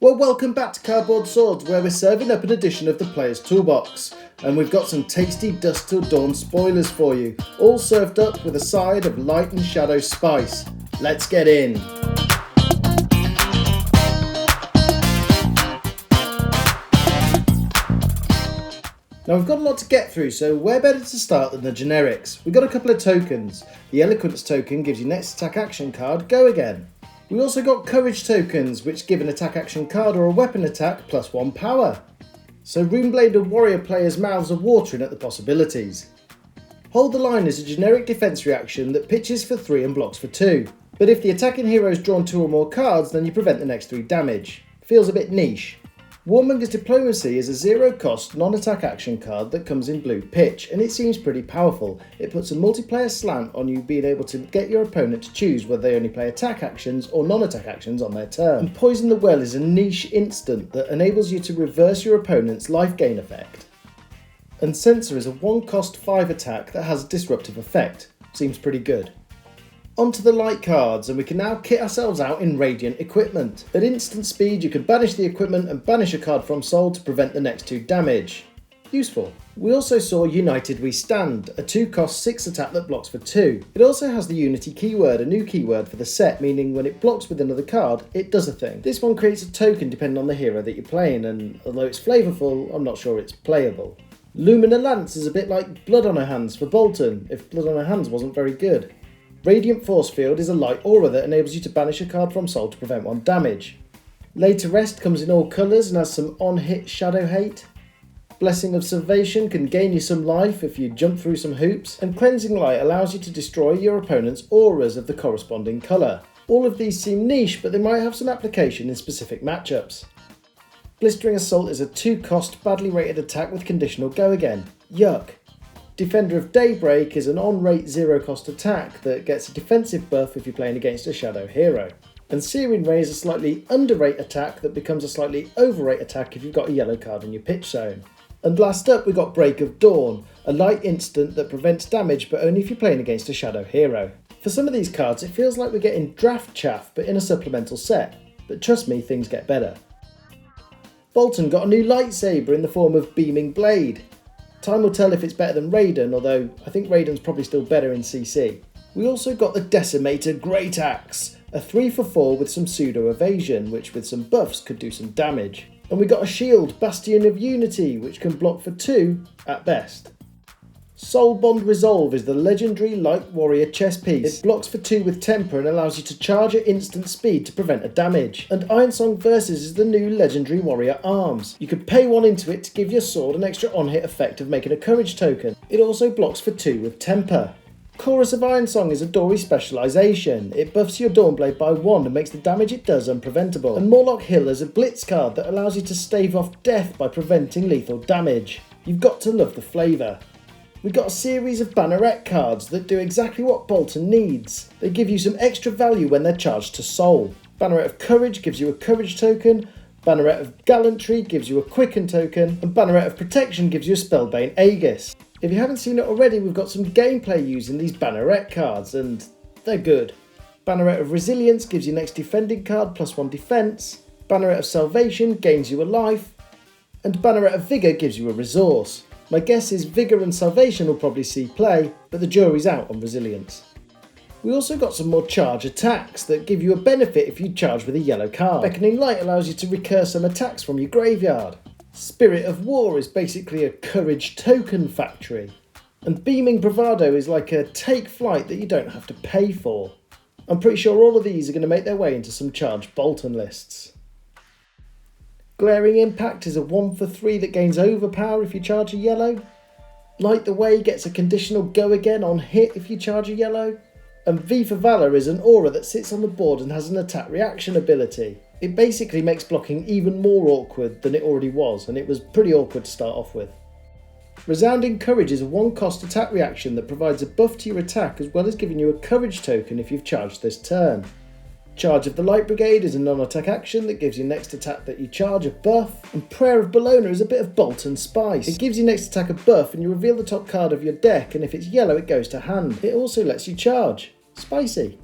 Well, welcome back to Cardboard Swords, where we're serving up an edition of the Player's Toolbox. And we've got some tasty Dusk Till Dawn spoilers for you, all served up with a side of light and shadow spice. Let's get in. Now we've got a lot to get through, so where better to start than the generics. We've got a couple of tokens. The Eloquence token gives you next attack action card, go again. We also got Courage tokens, which give an attack action card or a weapon attack plus 1 power. So Runeblade and Warrior players' mouths are watering at the possibilities. Hold the Line is a generic defense reaction that pitches for 3 and blocks for 2. But if the attacking hero has drawn 2 or more cards, then you prevent the next 3 damage. Feels a bit niche. Warmonger's Diplomacy is a 0-cost non-attack action card that comes in blue pitch, and it seems pretty powerful. It puts a multiplayer slant on you being able to get your opponent to choose whether they only play attack actions or non-attack actions on their turn. And Poison the Well is a niche instant that enables you to reverse your opponent's life gain effect. And Censor is a 1-cost 5 attack that has a disruptive effect. Seems pretty good. Onto the light cards, and we can now kit ourselves out in Radiant equipment. At instant speed you can banish the equipment and banish a card from soul to prevent the next 2 damage. Useful. We also saw United We Stand, a 2-cost 6 attack that blocks for 2. It also has the Unity keyword, a new keyword for the set, meaning when it blocks with another card, it does a thing. This one creates a token depending on the hero that you're playing, and although it's flavourful, I'm not sure it's playable. Lumina Lance is a bit like Blood on Her Hands for Boltyn, if Blood on Her Hands wasn't very good. Radiant Force Field is a light aura that enables you to banish a card from soul to prevent 1 damage. Laid to Rest comes in all colours and has some on-hit shadow hate. Blessing of Salvation can gain you some life if you jump through some hoops, and Cleansing Light allows you to destroy your opponent's auras of the corresponding colour. All of these seem niche, but they might have some application in specific matchups. Blistering Assault is a 2-cost badly rated attack with conditional go again. Yuck. Defender of Daybreak is an on-rate 0-cost attack that gets a defensive buff if you're playing against a shadow hero. And Searing Ray is a slightly under-rate attack that becomes a slightly over-rate attack if you've got a yellow card in your pitch zone. And last up we got Break of Dawn, a light instant that prevents damage but only if you're playing against a shadow hero. For some of these cards it feels like we're getting draft chaff but in a supplemental set, but trust me, things get better. Boltyn got a new lightsaber in the form of Beaming Blade. Time will tell if it's better than Raiden, although I think Raiden's probably still better in CC. We also got the Decimator Great Axe, a 3-for-4 with some pseudo evasion, which with some buffs could do some damage. And we got a shield, Bastion of Unity, which can block for 2 at best. Soul Bond Resolve is the legendary light warrior chess piece. It blocks for 2 with temper and allows you to charge at instant speed to prevent a damage. And Ironsong Versus is the new legendary warrior arms. You can pay 1 into it to give your sword an extra on-hit effect of making a courage token. It also blocks for 2 with temper. Chorus of Ironsong is a Dory specialisation. It buffs your Dawnblade by 1 and makes the damage it does unpreventable. And Morlock Hill is a blitz card that allows you to stave off death by preventing lethal damage. You've got to love the flavour. We got a series of Bannaret cards that do exactly what Boltyn needs. They give you some extra value when they're charged to soul. Bannaret of Courage gives you a courage token, Bannaret of Gallantry gives you a quicken token, and Bannaret of Protection gives you a Spellbane Aegis. If you haven't seen it already, we've got some gameplay using these Bannaret cards, and they're good. Bannaret of Resilience gives you next defending card plus 1 defense, Bannaret of Salvation gains you a life, and Bannaret of Vigour gives you a resource. My guess is Vigour and Salvation will probably see play, but the jury's out on Resilience. We also got some more charge attacks that give you a benefit if you charge with a yellow card. Beckoning Light allows you to recur some attacks from your graveyard. Spirit of War is basically a courage token factory. And Beaming Bravado is like a take flight that you don't have to pay for. I'm pretty sure all of these are going to make their way into some charged Boltyn lists. Glaring Impact is a 1-for-3 that gains overpower if you charge a yellow. Light the Way gets a conditional go again on hit if you charge a yellow. And V for Valor is an aura that sits on the board and has an attack reaction ability. It basically makes blocking even more awkward than it already was, and it was pretty awkward to start off with. Resounding Courage is a 1-cost attack reaction that provides a buff to your attack as well as giving you a courage token if you've charged this turn. Charge of the Light Brigade is a non-attack action that gives you next attack that you charge a buff, and Prayer of Bologna is a bit of Boltyn spice. It gives you next attack a buff and you reveal the top card of your deck, and if it's yellow it goes to hand. It also lets you charge. Spicy.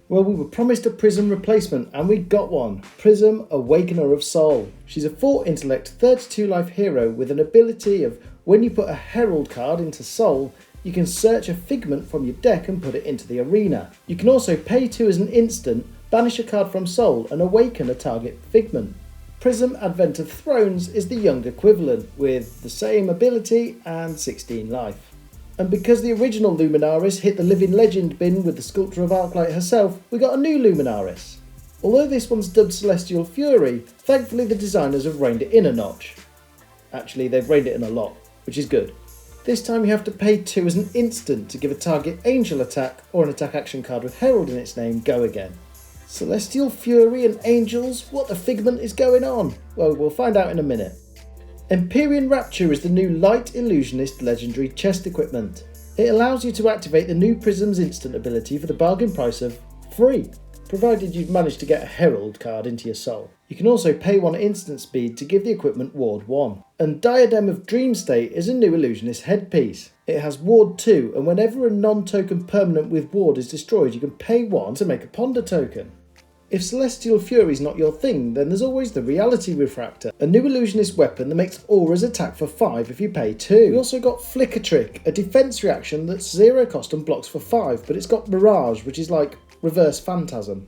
Well, we were promised a Prism replacement and we got one. Prism, Awakener of Soul. She's a 4 intellect, 32 life hero with an ability of when you put a Herald card into Soul, you can search a figment from your deck and put it into the arena. You can also pay 2 as an instant, banish a card from Soul and awaken a target figment. Prism Advent of Thrones is the young equivalent with the same ability and 16 life. And because the original Luminaris hit the Living Legend bin with the Sculptor of Arclight herself, we got a new Luminaris. Although this one's dubbed Celestial Fury, thankfully the designers have reined it in a notch. Actually, they've reined it in a lot, which is good. This time you have to pay 2 as an instant to give a target angel attack or an attack action card with Herald in its name go again. Celestial Fury and Angels, what the figment is going on? Well, we'll find out in a minute. Empyrean Rapture is the new Light Illusionist legendary chest equipment. It allows you to activate the new Prism's instant ability for the bargain price of free, provided you've managed to get a Herald card into your soul. You can also pay 1 instant speed to give the equipment Ward 1. And Diadem of Dream State is a new Illusionist headpiece. It has Ward 2, and whenever a non-token permanent with Ward is destroyed, you can pay 1 to make a Ponder token. If Celestial Fury is not your thing, then there's always the Reality Refractor, a new Illusionist weapon that makes auras attack for 5 if you pay 2. We also got Flicker Trick, a defense reaction that's 0 cost and blocks for 5, but it's got Mirage, which is like reverse Phantasm.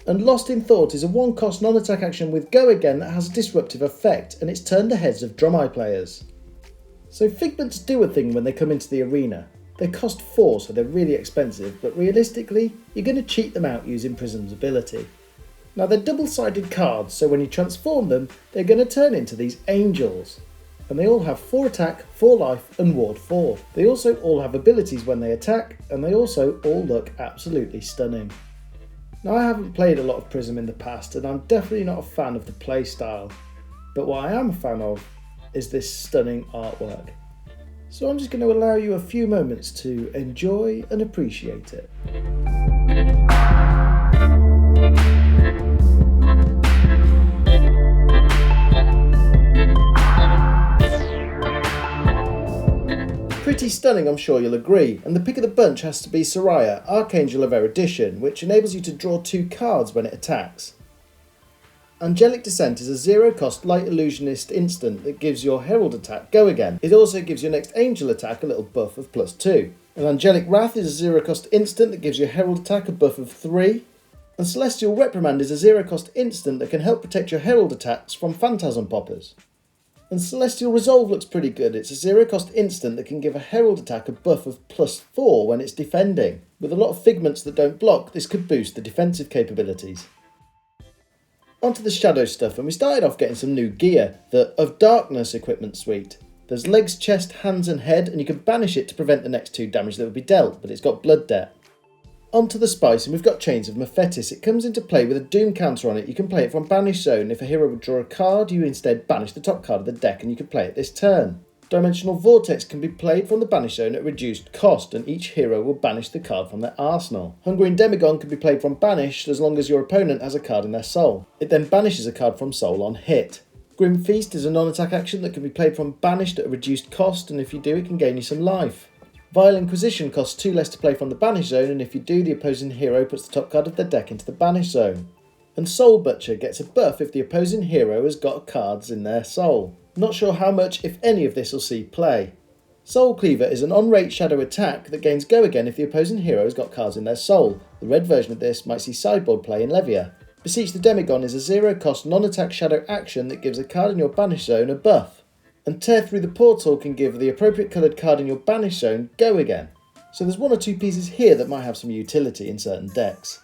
And Lost in Thought is a 1 cost non-attack action with Go Again that has a disruptive effect, and it's turned the heads of Drum Eye players. So figments do a thing when they come into the arena. They cost 4, so they're really expensive, but realistically, you're going to cheat them out using Prism's ability. Now they're double-sided cards, so when you transform them, they're going to turn into these angels. And they all have 4 attack, 4 life and Ward 4. They also all have abilities when they attack, and they also all look absolutely stunning. Now I haven't played a lot of Prism in the past, and I'm definitely not a fan of the playstyle. But what I am a fan of is this stunning artwork. So I'm just going to allow you a few moments to enjoy and appreciate it. Pretty stunning, I'm sure you'll agree, and the pick of the bunch has to be Soraya, Archangel of Erudition, which enables you to draw 2 cards when it attacks. Angelic Descent is a 0 cost light illusionist instant that gives your Herald attack Go Again. It also gives your next angel attack a little buff of +2. And Angelic Wrath is a 0 cost instant that gives your Herald attack a buff of 3. And Celestial Reprimand is a 0 cost instant that can help protect your Herald attacks from Phantasm Poppers. And Celestial Resolve looks pretty good. It's a 0 cost instant that can give a Herald attack a buff of +4 when it's defending. With a lot of figments that don't block, this could boost the defensive capabilities. Onto the shadow stuff, and we started off getting some new gear, the Of Darkness equipment suite. There's legs, chest, hands and head, and you can banish it to prevent the next 2 damage that would be dealt, but it's got blood debt. Onto the spice, and we've got Chains of Mephetis. It comes into play with a Doom counter on it. You can play it from Banish Zone. If a hero would draw a card, you instead banish the top card of the deck and you can play it this turn. Dimensional Vortex can be played from the Banish Zone at reduced cost, and each hero will banish the card from their arsenal. Hungering Demagon can be played from Banished as long as your opponent has a card in their soul. It then banishes a card from soul on hit. Grim Feast is a non-attack action that can be played from Banished at a reduced cost, and if you do, it can gain you some life. Vile Inquisition costs 2 less to play from the Banish Zone, and if you do, the opposing hero puts the top card of their deck into the Banish Zone. And Soul Butcher gets a buff if the opposing hero has got cards in their soul. Not sure how much, if any, of this will see play. Soul Cleaver is an on-rate shadow attack that gains Go Again if the opposing hero has got cards in their soul. The red version of this might see sideboard play in Levia. Beseech the Demagon is a 0 cost non-attack shadow action that gives a card in your Banish Zone a buff. And Tear Through the Portal can give the appropriate coloured card in your Banish Zone Go Again. So there's 1 or 2 pieces here that might have some utility in certain decks.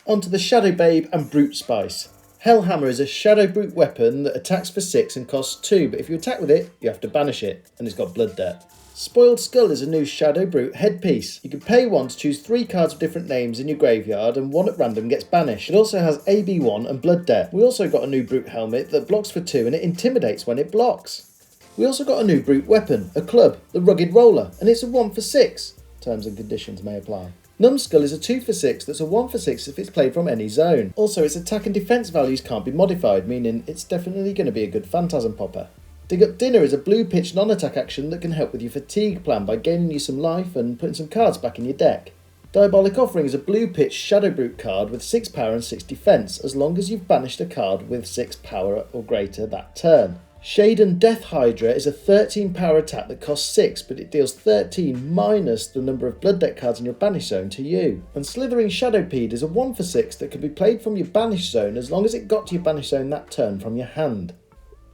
Onto the Shadow Babe and Brute Spice. Hellhammer is a Shadow Brute weapon that attacks for 6 and costs 2, but if you attack with it, you have to banish it, and it's got blood debt. Spoiled Skull is a new Shadow Brute headpiece. You can pay 1 to choose 3 cards of different names in your graveyard, and 1 at random gets banished. It also has AB1 and blood debt. We also got a new Brute helmet that blocks for 2 and it intimidates when it blocks. We also got a new Brute weapon, a club, the Rugged Roller, and it's a 1 for 6. Terms and conditions may apply. Numbskull is a 2 for 6 that's a 1 for 6 if it's played from any zone. Also, its attack and defense values can't be modified, meaning it's definitely going to be a good Phantasm Popper. Dig Up Dinner is a blue pitch non-attack action that can help with your fatigue plan by gaining you some life and putting some cards back in your deck. Diabolic Offering is a blue pitch Shadow Brute card with 6 power and 6 defense, as long as you've banished a card with 6 power or greater that turn. Shaden Death Hydra is a 13 power attack that costs 6, but it deals 13 minus the number of Blood Deck cards in your Banish Zone to you. And Slithering Shadowpede is a 1 for 6 that can be played from your Banish Zone as long as it got to your Banish Zone that turn from your hand.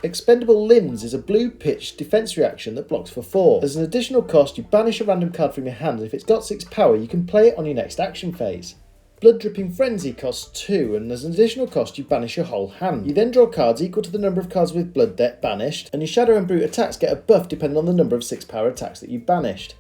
Expendable Limbs is a blue pitch defense reaction that blocks for 4. As an additional cost, you banish a random card from your hand, and if it's got 6 power, you can play it on your next action phase. Blood Dripping Frenzy costs 2, and as an additional cost, you banish your whole hand. You then draw cards equal to the number of cards with Blood Deck banished, and your Shadow and Brute attacks get a buff depending on the number of 6 power attacks that you banished.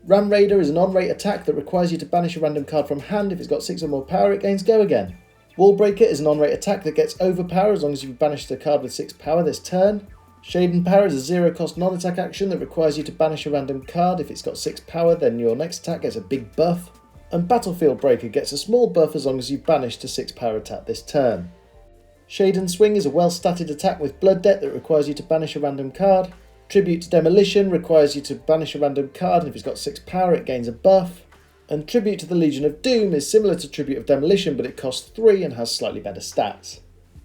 Ram Raider is an on-rate attack that requires you to banish a random card from hand. If it's got 6 or more power, it gains Go Again. Wallbreaker is an on-rate attack that gets overpower as long as you've banished a card with 6 power this turn. Shaden Power is a 0-cost non-attack action that requires you to banish a random card. If it's got 6 power, then your next attack gets a big buff. And Battlefield Breaker gets a small buff as long as you've banished a 6 power attack this turn. Shaden Swing is a well-statted attack with Blood Debt that requires you to banish a random card. Tribute to Demolition requires you to banish a random card, and if it's got 6 power, it gains a buff. And Tribute to the Legion of Doom is similar to Tribute of Demolition, but it costs 3 and has slightly better stats.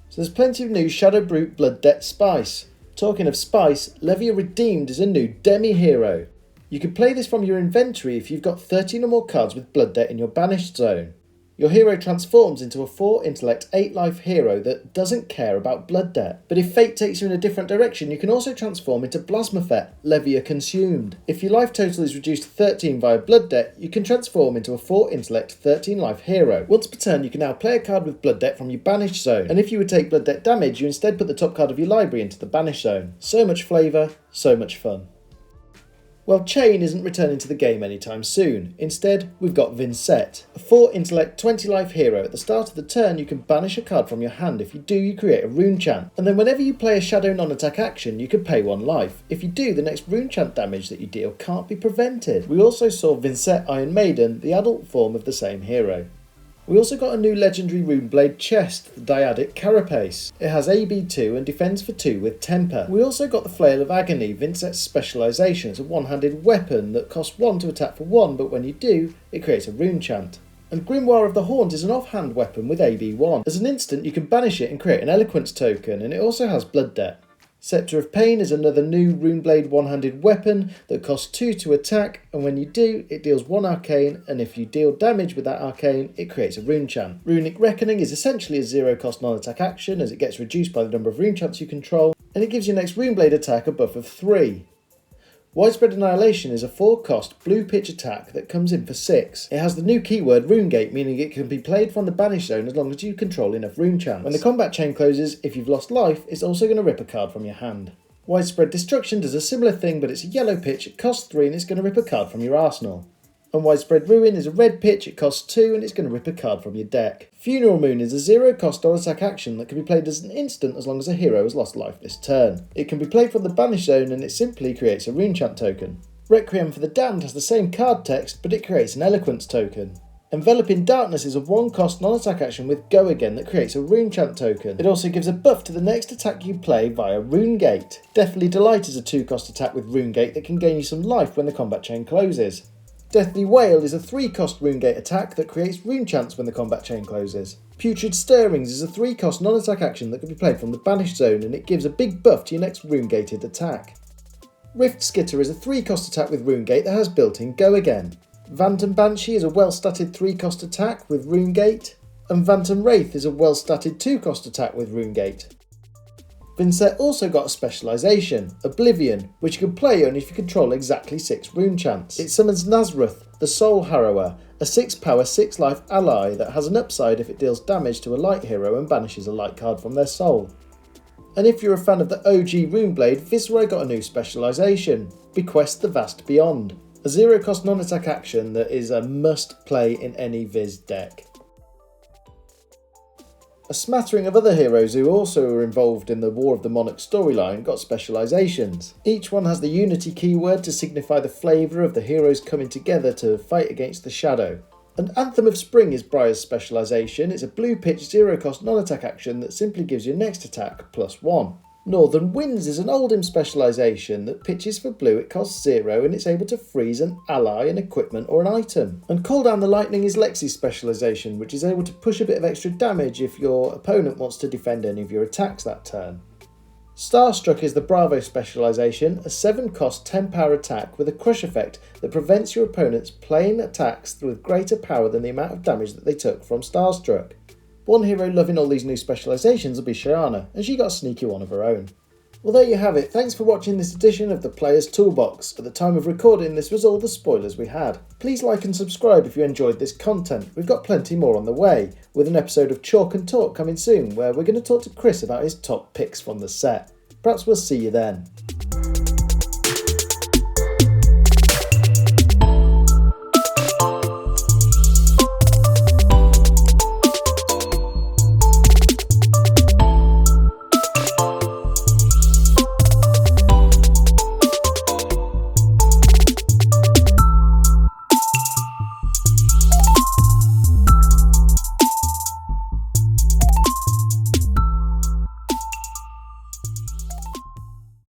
So there's plenty of new Shadow Brute Blood Debt Spice. Talking of Spice, Levia Redeemed is a new demi-hero. You can play this from your inventory if you've got 13 or more cards with Blood Debt in your banished zone. Your hero transforms into a 4 intellect, 8 life hero that doesn't care about Blood Debt. But if fate takes you in a different direction, you can also transform into Blasmafet, Levia Consumed. If your life total is reduced to 13 via Blood Debt, you can transform into a 4 intellect, 13 life hero. Once per turn, you can now play a card with Blood Debt from your banished zone, and if you would take Blood Debt damage, you instead put the top card of your library into the banished zone. So much flavour, so much fun. Well, Chain isn't returning to the game anytime soon. Instead, we've got Vynnset, a 4 intellect, 20 life hero. At the start of the turn, you can banish a card from your hand. If you do, you create a rune chant. And then whenever you play a shadow non-attack action, you can pay 1 life. If you do, the next rune chant damage that you deal can't be prevented. We also saw Vynnset Iron Maiden, the adult form of the same hero. We also got a new legendary Runeblade chest, the Dyadic Carapace. It has AB2 and defends for 2 with Temper. We also got the Flail of Agony, Vynnset's specialisation. It's a one-handed weapon that costs 1 to attack for 1, but when you do, it creates a rune chant. And Grimoire of the Haunt is an offhand weapon with AB1. As an instant, you can banish it and create an Eloquence token, and it also has Blood Debt. Scepter of Pain is another new Runeblade one-handed weapon that costs 2 to attack, and when you do, it deals 1 arcane, and if you deal damage with that arcane, it creates a rune chant. Runic Reckoning is essentially a 0-cost non-attack action, as it gets reduced by the number of rune chants you control, and it gives your next Runeblade attack a buff of 3. Widespread Annihilation is a 4-cost blue pitch attack that comes in for 6. It has the new keyword Runegate, meaning it can be played from the banished zone as long as you control enough rune chants. When the combat chain closes, if you've lost life, it's also going to rip a card from your hand. Widespread Destruction does a similar thing, but it's a yellow pitch, it costs 3 and it's going to rip a card from your arsenal. And Widespread Ruin is a red pitch, it costs 2 and it's going to rip a card from your deck. Funeral Moon is a 0-cost non-attack action that can be played as an instant as long as a hero has lost life this turn. It can be played from the banished zone and it simply creates a rune chant token. Requiem for the Damned has the same card text, but it creates an Eloquence token. Envelop in Darkness is a 1-cost non-attack action with Go Again that creates a rune chant token. It also gives a buff to the next attack you play via Runegate. Deathly Delight is a 2-cost attack with Runegate that can gain you some life when the combat chain closes. Deathly Wail is a 3-cost Runegate attack that creates rune chants when the combat chain closes. Putrid Stirrings is a 3-cost non-attack action that can be played from the banished zone, and it gives a big buff to your next Runegated attack. Rift Skitter is a 3-cost attack with Runegate that has built-in Go Again. Phantom Banshee is a well-statted 3-cost attack with Runegate, and Phantom Wraith is a well-statted 2-cost attack with Runegate. Vynnset also got a specialisation, Oblivion, which you can play only if you control exactly 6 rune chants. It summons Nazruth, the Soul Harrower, a 6-power, 6-life ally that has an upside if it deals damage to a light hero and banishes a light card from their soul. And if you're a fan of the OG Runeblade, Viceroy got a new specialisation, Bequest the Vast Beyond, a 0-cost non-attack action that is a must-play in any Viz deck. A smattering of other heroes who also were involved in the War of the Monarch storyline got specialisations. Each one has the Unity keyword to signify the flavour of the heroes coming together to fight against the Shadow. And Anthem of Spring is Briar's specialisation. It's a blue pitch 0-cost non-attack action that simply gives your next attack +1. Northern Winds is an Oldhim specialisation that pitches for blue. It costs 0 and it's able to freeze an ally, an equipment or an item. And Call Down the Lightning is Lexi's specialisation, which is able to push a bit of extra damage if your opponent wants to defend any of your attacks that turn. Starstruck is the Bravo specialisation, a 7 cost 10 power attack with a crush effect that prevents your opponents playing attacks with greater power than the amount of damage that they took from Starstruck. One hero loving all these new specialisations will be Shyana, and she got a sneaky one of her own. Well, there you have it. Thanks for watching this edition of the Player's Toolbox. At the time of recording, this was all the spoilers we had. Please like and subscribe if you enjoyed this content. We've got plenty more on the way, with an episode of Chalk and Talk coming soon, where we're going to talk to Chris about his top picks from the set. Perhaps we'll see you then.